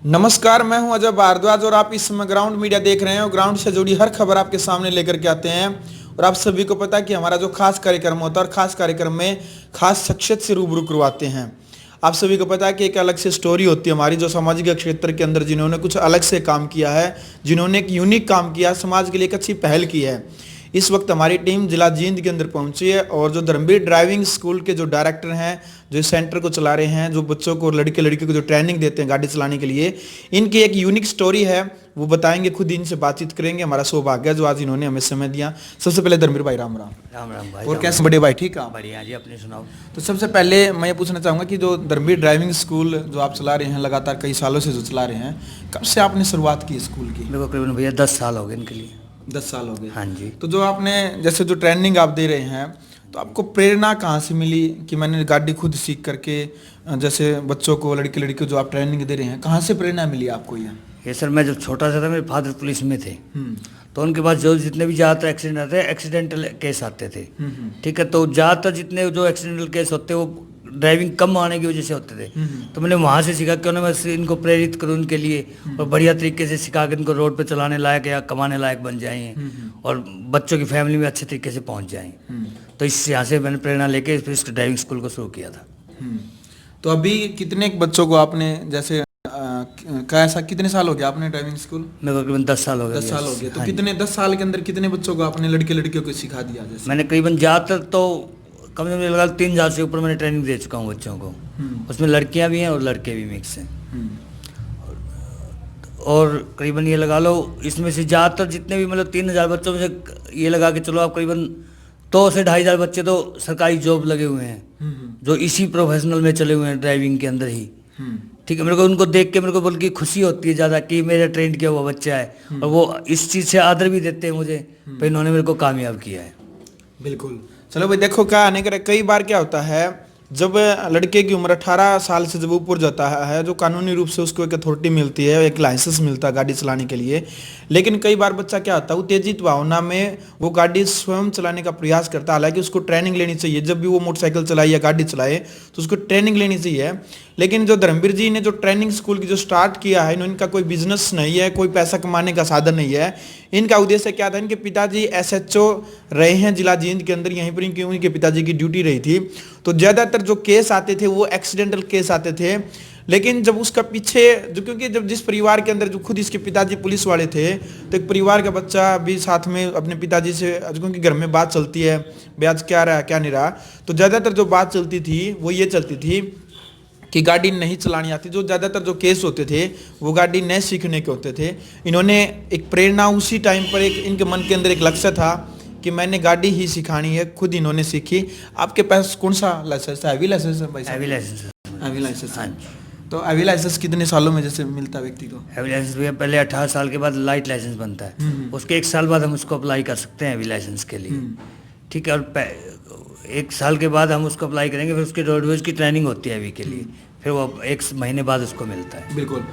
नमस्कार, मैं हूं अजय भारद्वाज और आप इस समय ग्राउंड मीडिया देख रहे हैं और ग्राउंड से जुड़ी हर खबर आपके सामने लेकर के आते हैं। और आप सभी को पता है कि हमारा जो खास कार्यक्रम होता है और खास कार्यक्रम में खास शख्सियत से रूबरू करवाते हैं। आप सभी को पता है कि एक अलग से स्टोरी होती है हमारी, जो सामाजिक क्षेत्र के अंदर जिन्होंने कुछ अलग से काम किया है, जिन्होंने एक यूनिक काम किया, समाज के लिए एक अच्छी पहल की है। इस वक्त हमारी टीम जिला जींद के अंदर पहुंची है और जो धर्मवीर ड्राइविंग स्कूल के जो डायरेक्टर हैं, जो इस सेंटर को चला रहे हैं, जो बच्चों को, लड़के लड़की को जो ट्रेनिंग देते हैं गाड़ी चलाने के लिए, इनकी एक यूनिक स्टोरी है, वो बताएंगे, खुद इनसे बातचीत करेंगे। हमारा सौभाग्य है जो आज इन्होंने हमें समय दिया। सबसे पहले धर्मवीर भाई राम राम। राम राम भाई। और कैसे बड़े भाई, ठीक है? बढ़िया जी, अपने सुनाओ। तो सबसे पहले मैं ये पूछना चाहूँगा कि जो धर्मवीर ड्राइविंग स्कूल जो आप चला रहे हैं, लगातार कई सालों से जो चला रहे हैं, कब से आपने शुरुआत की स्कूल की? मेरे को करीबन भैया 10 साल हो गए इनके लिए। 10 साल हो गए। हाँ जी। तो जो आपने जैसे जो ट्रेनिंग आप दे रहे हैं, तो आपको प्रेरणा कहाँ से मिली कि मैंने गाड़ी खुद सीख करके, जैसे बच्चों को, लड़के लड़की को जो आप ट्रेनिंग दे रहे हैं, कहाँ से प्रेरणा मिली आपको ये सर, मैं जब छोटा सा था, मेरे फादर पुलिस में थे, तो उनके पास जो जितने भी ज़्यादातर एक्सीडेंट आते हैं, एक्सीडेंटल केस आते थे। ठीक है, तो ज़्यादातर जितने जो एक्सीडेंटल केस होते हैं वो ड्राइविंग कम आने की वजह से होते थे। तो मैंने वहाँ से सीखा क्यों ना मैं इनको प्रेरित करूँ उनके लिए, और बढ़िया तरीके से सिखा के इनको रोड पे चलाने लायक या कमाने लायक बन जाएं और बच्चों की फैमिली में अच्छे तरीके से पहुँच जाएं। तो इस यहाँ से मैंने प्रेरणा लेके फिर इस ड्राइविंग स्कूल को शुरू किया था। तो अभी कितने बच्चों को आपने, जैसे ऐसा कितने साल हो गया आपने ड्राइविंग स्कूल? मेरे को करीबन 10 साल हो गए। 10 साल हो गए। तो कितने 10 साल के अंदर कितने बच्चों को आपने, लड़के लड़कियों को सिखा दिया? जैसे मैंने करीबन ज़्यादातर तो कम से कम लगा 3000 से ऊपर मैंने ट्रेनिंग दे चुका हूँ बच्चों को। उसमें लड़कियां भी हैं और लड़के भी मिक्स हैं। और करीबन ये लगा लो, इसमें से ज़्यादातर जितने भी, मतलब 3000 बच्चों में से ये लगा के चलो आप, करीबन 2 से 2500 बच्चे तो सरकारी जॉब लगे हुए हैं, जो इसी प्रोफेशनल में चले हुए हैं ड्राइविंग के अंदर ही। ठीक है, मेरे को उनको देख के मेरे को बल्कि खुशी होती है ज़्यादा कि मेरा ट्रेन किया हुआ बच्चा है, और वो इस चीज़ से आदर भी देते हैं मुझे, पर इन्होंने मेरे को कामयाब किया है। बिल्कुल। चलो भाई, देखो क्या आने का कई बार क्या होता है, जब लड़के की उम्र 18 साल से जब ऊपर जाता है, जो कानूनी रूप से उसको एक अथॉरिटी मिलती है, एक लाइसेंस मिलता है गाड़ी चलाने के लिए, लेकिन कई बार बच्चा क्या होता है, उत्तेजित भावना में वो गाड़ी स्वयं चलाने का प्रयास करता है। हालांकि उसको ट्रेनिंग लेनी चाहिए, जब भी वो मोटरसाइकिल चलाए या गाड़ी चलाए तो उसको ट्रेनिंग लेनी चाहिए। लेकिन जो धर्मवीर जी ने जो ट्रेनिंग स्कूल की जो स्टार्ट किया है, इनका कोई बिजनेस नहीं है, कोई पैसा कमाने का साधन नहीं है। इनका उद्देश्य क्या था? इनके पिताजी एसएचओ रहे हैं जिला जींद के अंदर, यहीं पर इनकी उनके पिताजी की ड्यूटी रही थी। तो ज़्यादातर जो केस आते थे वो एक्सीडेंटल केस आते थे। लेकिन जब उसका पीछे जो, क्योंकि जब जिस परिवार के अंदर जो खुद इसके पिताजी पुलिस वाले थे, तो एक परिवार का बच्चा भी साथ में अपने पिताजी से, क्योंकि घर में बात चलती है ब्याज क्या रहा क्या नहीं रहा, तो ज़्यादातर जो बात चलती थी वो ये चलती थी कि गाड़ी नहीं चलानी आती। जो ज़्यादातर जो केस होते थे वो गाड़ी नहीं सीखने के होते थे। इन्होंने एक प्रेरणा उसी टाइम पर, एक इनके मन के अंदर एक लक्ष्य था कि मैंने गाड़ी ही सिखानी है, खुद इन्होंने सीखी। आपके पास कौन सा लाइसेंस है? हैवी लाइसेंस है भाई? Heavy licence. Heavy licence. हाँ जी। तो हैवी लाइसेंस कितने सालों में जैसे मिलता है व्यक्ति को? हैवी लाइसेंस भैया पहले 18 साल के बाद लाइट लाइसेंस बनता है, उसके 1 साल बाद हम उसको अप्लाई कर सकते हैं हैवी लाइसेंस के लिए। ठीक है, और 1 साल के बाद हम उसको अप्लाई करेंगे, फिर उसकी रोडवेज की ट्रेनिंग होती है हैवी के लिए, फिर वो 1 महीने बाद उसको मिलता है। बिल्कुल।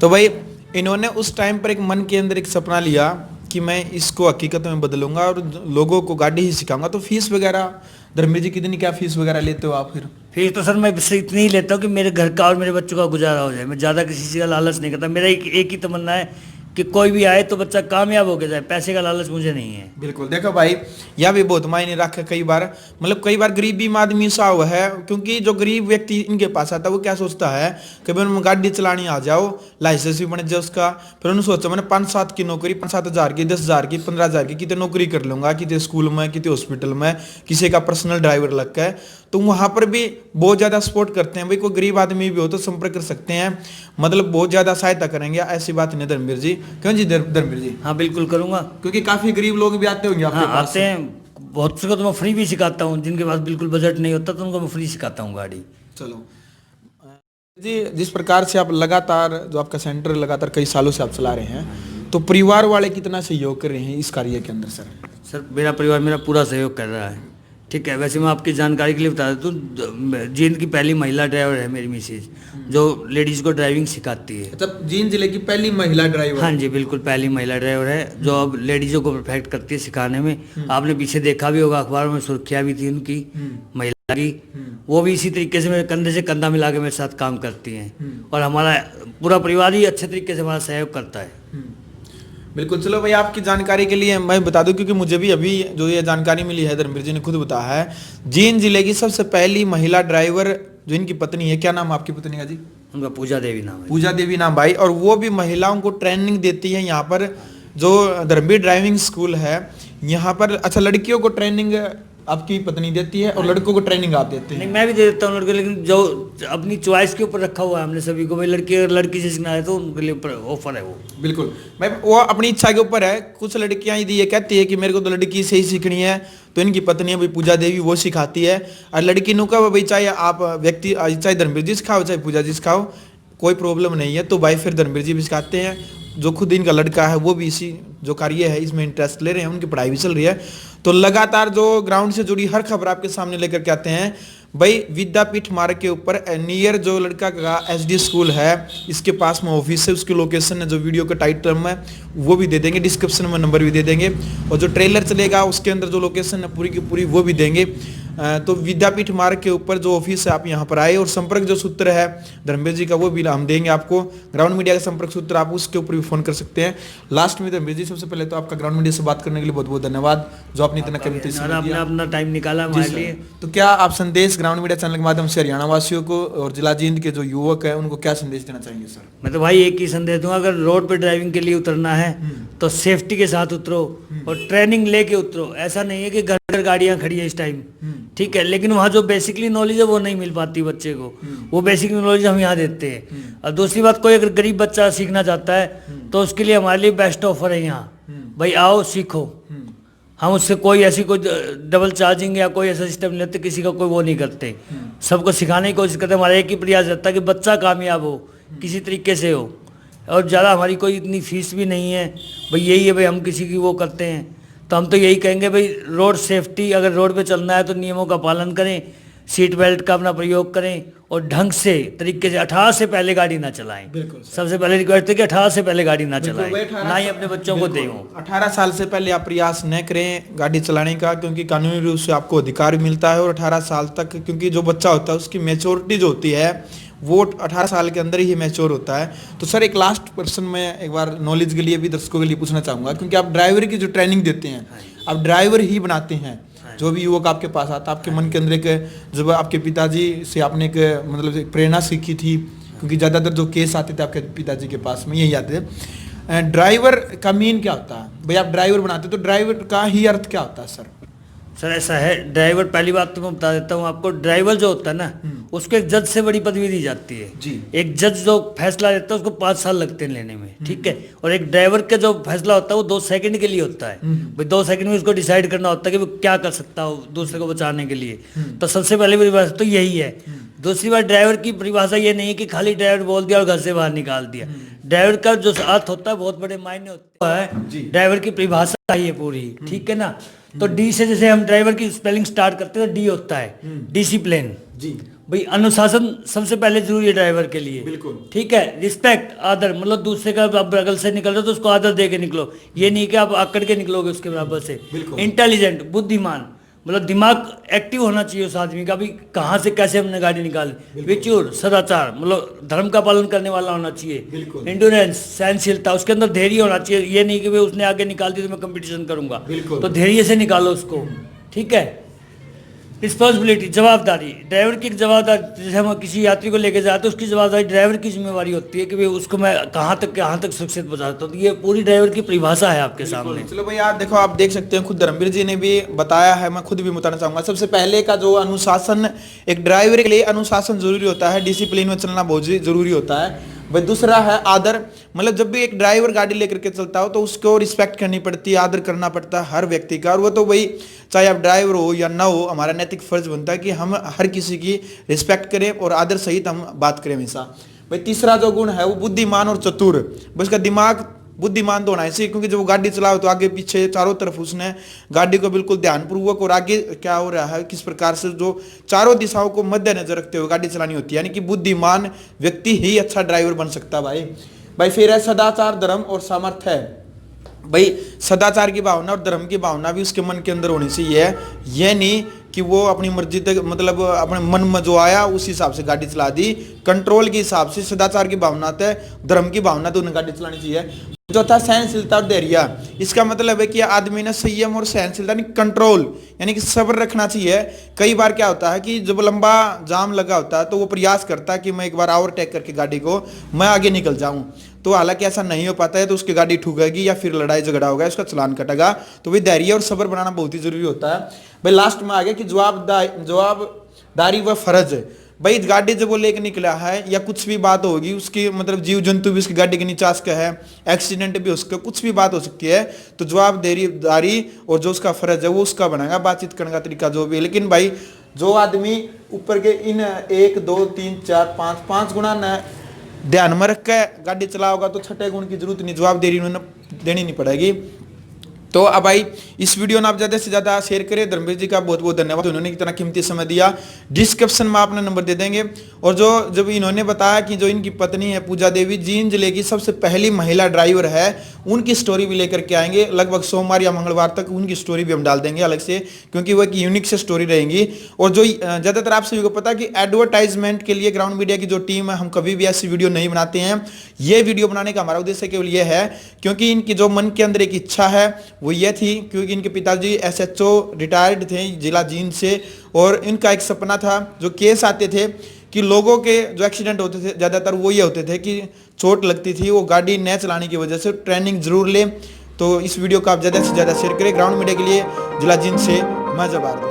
तो भाई इन्होंने उस टाइम पर एक मन के अंदर एक सपना लिया कि मैं इसको हकीकत में बदलूंगा और लोगों को गाड़ी ही सिखाऊंगा। तो फीस वगैरह धर्मवीर जी कितनी, क्या फीस वगैरह लेते हो आप? फिर फीस तो सर मैं इससे इतनी ही लेता हूँ कि मेरे घर का और मेरे बच्चों का गुजारा हो जाए। मैं ज़्यादा किसी चीज़ का लालच नहीं करता। मेरा एक ही तमन्ना है कि कोई भी आए तो बच्चा कामयाब हो के जाए, पैसे का लालच मुझे नहीं है। बिल्कुल। देखो भाई, यह भी बहुत मायने रखा। कई बार, मतलब कई बार गरीबी में आदमी सा हुआ है, क्योंकि जो गरीब व्यक्ति इनके पास आता है वो क्या सोचता है कि मैं गाड़ी चलानी आ जाओ, लाइसेंस भी बन जाए उसका, फिर उन्होंने सोचा मैंने 5-7 की नौकरी, 5-7 हज़ार की, 10 हज़ार की, 15 हज़ार की कितने नौकरी कर लूंगा, कितने स्कूल में, कितने हॉस्पिटल में, किसी का पर्सनल ड्राइवर लग गया। तो वहाँ पर भी बहुत ज़्यादा सपोर्ट करते हैं। भाई कोई गरीब आदमी भी हो तो संपर्क कर सकते हैं, मतलब बहुत ज़्यादा सहायता करेंगे। ऐसी बात नहीं धर्मवीर जी, क्यों जी धर्मवीर जी? हाँ बिल्कुल करूँगा, क्योंकि काफ़ी गरीब लोग भी आते होंगे आपके पास। आते हैं, बहुत से को तो मैं फ्री भी सिखाता हूँ, जिनके पास बिल्कुल बजट नहीं होता तो उनको मैं फ्री सिखाता हूँ गाड़ी। चलो जी, जिस प्रकार से आप लगातार, जो आपका सेंटर लगातार कई सालों से आप चला रहे हैं, तो परिवार वाले कितना सहयोग कर रहे हैं इस कार्य के अंदर? सर मेरा परिवार मेरा पूरा सहयोग कर रहा है। ठीक है, वैसे मैं आपकी जानकारी के लिए बता देता हूँ, जींद की पहली महिला ड्राइवर है मेरी मिसेज, जो लेडीज़ को ड्राइविंग सिखाती है। मतलब जींद जिले की पहली महिला ड्राइवर? हाँ जी बिल्कुल, पहली महिला ड्राइवर है जो अब लेडीज़ों को परफेक्ट करती है सिखाने में। आपने पीछे देखा भी होगा, अखबारों में सुर्खियाँ भी थी उनकी, महिला लगी, वो भी इसी तरीके से मेरे कंधे से कंधा मिला के मेरे साथ काम करती हैं और हमारा पूरा परिवार ही अच्छे तरीके से हमारा सहयोग करता है। बिल्कुल। चलो भाई, आपकी जानकारी के लिए मैं बता दूं, क्योंकि मुझे भी अभी जो ये जानकारी मिली है, धर्मवीर जी ने खुद बताया है, जींद जिले की सबसे पहली महिला ड्राइवर जो इनकी पत्नी है, क्या नाम आपकी पत्नी का जी? उनका पूजा देवी नाम है। पूजा देवी नाम भाई, और वो भी महिलाओं को ट्रेनिंग देती है यहाँ पर, जो धर्मवीर ड्राइविंग स्कूल है यहाँ पर। अच्छा, लड़कियों को ट्रेनिंग आपकी पत्नी देती है और लड़कों को ट्रेनिंग आप देते हैं? नहीं, मैं भी दे देता हूँ लड़के, लेकिन जो अपनी चॉइस के ऊपर रखा हुआ है हमने सभी को, भाई लड़की से सीखना है तो उनके लिए ऑफर है वो। बिल्कुल भाई, वो अपनी इच्छा के ऊपर है। कुछ लड़कियां ये कहती है कि मेरे को तो लड़की से ही सीखनी है, तो इनकी पत्नी भाई पूजा देवी वो सिखाती है। और लड़की नु का भाई, चाहे आप व्यक्ति, चाहे धर्मवीर जी सिखाओ चाहे पूजा जी सिखाओ, कोई प्रॉब्लम नहीं है। तो भाई फिर धर्मवीर जी भी सिखाते हैं, जो खुद इनका लड़का है वो भी इसी जो कार्य है इसमें इंटरेस्ट ले रहे हैं, उनकी पढ़ाई भी चल रही है। तो लगातार जो ग्राउंड से जुड़ी हर खबर आपके सामने लेकर के आते हैं। भाई विद्यापीठ मार्ग के ऊपर नियर जो लड़का का एसडी स्कूल है, इसके पास में ऑफिस है, उसकी लोकेशन है जो वीडियो का टाइटल में वो भी दे देंगे, डिस्क्रिप्शन में नंबर भी दे देंगे, और जो ट्रेलर चलेगा उसके अंदर जो लोकेशन है पूरी की पूरी वो भी देंगे। तो विद्यापीठ मार्ग के ऊपर जो ऑफिस है, आप यहाँ पर आए, और संपर्क जो सूत्र है धर्मवीर जी का वो भी हम देंगे आपको। ग्राउंड मीडिया का संपर्क सूत्र, आप उसके ऊपर भी फोन कर सकते हैं। लास्ट में धर्मवीर जी, सबसे पहले तो आपका ग्राउंड मीडिया से बात करने के लिए बहुत बहुत धन्यवाद, जो आपने इतना कीमती समय दिया, अपना टाइम निकाला हमारे लिए। तो क्या आप संदेश ग्राउंड मीडिया चैनल के माध्यम से हरियाणा वासियों को और जिला जींद के जो युवक है उनको क्या संदेश देना चाहेंगे सर? मैं तो भाई एक ही संदेश दूंगा, अगर रोड पे ड्राइविंग के लिए उतरना है तो सेफ्टी के साथ उतरो और ट्रेनिंग लेके उतरो। ऐसा नहीं है कि घर घर गाड़ियां खड़ी है इस टाइम, ठीक है, लेकिन वहाँ जो बेसिकली नॉलेज है वो नहीं मिल पाती बच्चे को, वो बेसिक नॉलेज हम यहाँ देते हैं। और दूसरी बात, कोई अगर गरीब बच्चा सीखना चाहता है तो उसके लिए हमारे लिए बेस्ट ऑफर है यहाँ, भाई आओ सीखो। हम उससे कोई ऐसी कोई डबल चार्जिंग या कोई ऐसा सिस्टम नहीं लेते, किसी का कोई वो नहीं करते, सबको सिखाने की कोशिश करते हैं। हमारा एक ही प्रयास रहता है कि बच्चा कामयाब हो, किसी तरीके से हो, और ज़्यादा हमारी कोई इतनी फीस भी नहीं है भाई, यही है भाई, हम किसी की वो करते हैं। तो हम तो यही कहेंगे भाई, रोड सेफ्टी, अगर रोड पे चलना है तो नियमों का पालन करें, सीट बेल्ट का अपना प्रयोग करें, और ढंग से तरीके से 18 से पहले गाड़ी ना चलाएं। सबसे पहले रिक्वेस्ट है कि 18 से पहले गाड़ी ना चलाएं, ना ही अपने बच्चों को दें। 18 साल से पहले आप प्रयास न करें गाड़ी चलाने का, क्योंकि कानूनी रूप से आपको अधिकार मिलता है। और 18 साल तक, क्योंकि जो बच्चा होता है उसकी मैच्योरिटी जो होती है वो 18 साल के अंदर ही मैच्योर होता है। तो सर एक लास्ट पर्सन मैं एक बार नॉलेज के लिए भी दर्शकों के लिए पूछना चाहूँगा, क्योंकि आप ड्राइवर की जो ट्रेनिंग देते हैं, आप ड्राइवर ही बनाते हैं। जो भी युवक आपके पास आता, आपके मन के अंदर एक, जब आपके पिताजी से आपने एक मतलब एक प्रेरणा सीखी थी, क्योंकि ज़्यादातर जो केस आते थे आपके पिताजी के पास में यही आते थे। ड्राइवर का मीन क्या होता है भाई? आप ड्राइवर बनाते तो ड्राइवर का ही अर्थ क्या होता है सर? सर ऐसा है, ड्राइवर, पहली बात तो मैं बता देता हूँ आपको, ड्राइवर जो होता है ना उसको एक जज से बड़ी पदवी दी जाती है जी। एक जज जो फैसला लेता है उसको 5 साल लगते हैं लेने में, ठीक है, और एक ड्राइवर का जो फैसला होता है वो 2 सेकंड के लिए होता है। भाई 2 सेकंड में उसको डिसाइड करना होता है कि वो क्या कर सकता हो दूसरे को बचाने के लिए। तो सबसे पहले परिभाषा तो यही है। दूसरी बात, ड्राइवर की परिभाषा ये नहीं है कि खाली ड्राइवर बोल दिया और घर से बाहर निकाल दिया। ड्राइवर का जो अर्थ होता है बहुत बड़े मायने होते हैं, ड्राइवर की परिभाषा ही है पूरी, ठीक है ना। तो डी से जैसे हम ड्राइवर की स्पेलिंग स्टार्ट करते हैं तो डी होता है डिसिप्लिन जी। भाई अनुशासन सबसे पहले जरूरी है ड्राइवर के लिए, बिल्कुल, ठीक है। रिस्पेक्ट, आदर, मतलब दूसरे का आप बगल से निकल रहे हो तो उसको आदर दे के निकलो, ये नहीं कि आप आकड़ के निकलोगे उसके बराबर से। इंटेलिजेंट, बुद्धिमान, मतलब दिमाग एक्टिव होना चाहिए उस आदमी का, भी कहाँ से कैसे हमने गाड़ी निकाली। विचूर, सदाचार, मतलब धर्म का पालन करने वाला होना चाहिए। इंड्योरेंस, सहनशीलता, उसके अंदर धैर्य होना चाहिए। ये नहीं कि भाई उसने आगे निकाल दी तो मैं कंपटीशन करूंगा, तो धैर्य से निकालो उसको, ठीक है। रिस्पॉन्सिबिलिटी, जवाबदारी, ड्राइवर की एक जवाबदारी, जैसे हम किसी यात्री को लेके जाते हैं उसकी जवाबदारी ड्राइवर की जिम्मेवारी होती है कि भाई उसको मैं कहाँ तक सुरक्षित पहुँचाता हूँ। तो ये पूरी ड्राइवर की परिभाषा है आपके सामने। चलो भाई यार देखो, आप देख सकते हैं, खुद धर्मवीर जी ने भी बताया है, मैं खुद भी बताना चाहूंगा। सबसे पहले का जो अनुशासन, एक ड्राइवर के लिए अनुशासन जरूरी होता है, डिसिप्लिन में चलना बहुत जरूरी होता है भाई। दूसरा है आदर, मतलब जब भी एक ड्राइवर गाड़ी लेकर के चलता हो तो उसको रिस्पेक्ट करनी पड़ती है, आदर करना पड़ता है हर व्यक्ति का। और वो तो भाई चाहे आप ड्राइवर हो या ना हो, हमारा नैतिक फर्ज बनता है कि हम हर किसी की रिस्पेक्ट करें और आदर सहित हम बात करें हमेशा भाई। तीसरा जो गुण है वो बुद्धिमान और चतुर, बस का दिमाग बुद्धिमान तो होना चाहिए, क्योंकि जब वो गाड़ी चलाओ तो आगे पीछे चारों तरफ उसने गाड़ी को बिल्कुल ध्यानपूर्वक और आगे क्या हो रहा है किस प्रकार से जो चारों दिशाओं को मद्देनजर रखते हुए गाड़ी चलानी होती है। यानी कि बुद्धिमान व्यक्ति ही अच्छा ड्राइवर बन सकता है भाई। फिर है सदाचार, धर्म और सामर्थ्य है भाई। सदाचार की भावना और धर्म की भावना भी उसके मन के अंदर होनी चाहिए। ये नहीं कि वो अपनी मर्जी तक मतलब अपने मन में जो आया उस हिसाब से गाड़ी चला दी, कंट्रोल के हिसाब से, सदाचार की भावना थे, धर्म की भावना तो उन्हें गाड़ी चलानी चाहिए। चौथा सहनशीलता और धैर्य। इसका मतलब है कि आदमी ने संयम और सहनशीलता यानी कंट्रोल यानी कि सब्र रखना चाहिए। कई बार क्या होता है कि जब लंबा जाम लगा होता है तो वो प्रयास करता है कि मैं एक बार ओवरटेक करके गाड़ी को मैं आगे निकल जाऊं, तो हालांकि ऐसा नहीं हो पाता है, तो उसकी गाड़ी ठुकेगी या फिर लड़ाई झगड़ा होगा, उसका चालान कटेगा। तो वही धैर्य और सब्र बनाना बहुत ही जरूरी होता है। भाई लास्ट में आ गया कि जवाबदारी व फर्ज। भाई गाड़ी जब वो लेके निकला है या कुछ भी बात होगी उसकी मतलब जीव जंतु भी उसकी गाड़ी के नीचे आ सका है, एक्सीडेंट भी हो सका, कुछ भी बात हो सकती है, तो जवाबदारी और जो उसका फर्ज है वो उसका बनाएगा, बातचीत करने का तरीका जो भी है। लेकिन भाई जो आदमी ऊपर के इन 1 2 3 4 5 गुना न ध्यान में रख के गाड़ी चलाओगा तो छठे गुण की जरूरत नहीं, जवाबदेही उन्हें देनी नहीं पड़ेगी। तो अब भाई इस वीडियो ने आप ज़्यादा से ज़्यादा शेयर करें। धर्मवीर जी का बहुत बहुत धन्यवाद, उन्होंने इतना कीमती समय दिया। डिस्क्रिप्शन में आपने नंबर दे देंगे। और जो जब इन्होंने बताया कि जो इनकी पत्नी है पूजा देवी, जींद जिले की सबसे पहली महिला ड्राइवर है, उनकी स्टोरी भी लेकर के आएंगे। लगभग सोमवार या मंगलवार तक उनकी स्टोरी भी हम डाल देंगे अलग से, क्योंकि वो एक यूनिक से स्टोरी रहेंगी। और जो ज़्यादातर आप सभी को पता है कि एडवर्टाइजमेंट के लिए ग्राउंड मीडिया की जो टीम है, हम कभी भी ऐसी वीडियो नहीं बनाते हैं। ये वीडियो बनाने का हमारा उद्देश्य केवल ये है क्योंकि इनकी जो मन के अंदर एक इच्छा है वो ये थी, क्योंकि इनके पिताजी SHO रिटायर्ड थे जिला जींद से, और इनका एक सपना था, जो केस आते थे कि लोगों के जो एक्सीडेंट होते थे ज़्यादातर वो ये होते थे कि चोट लगती थी, वो गाड़ी न चलाने की वजह से ट्रेनिंग जरूर ले। तो इस वीडियो को आप ज़्यादा से ज़्यादा शेयर करें। ग्राउंड मीडिया के लिए जिला जींद से मैं जवाब।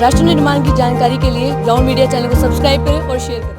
राष्ट्र निर्माण की जानकारी के लिए ग्राउंड मीडिया चैनल को सब्सक्राइब करें और शेयर करें।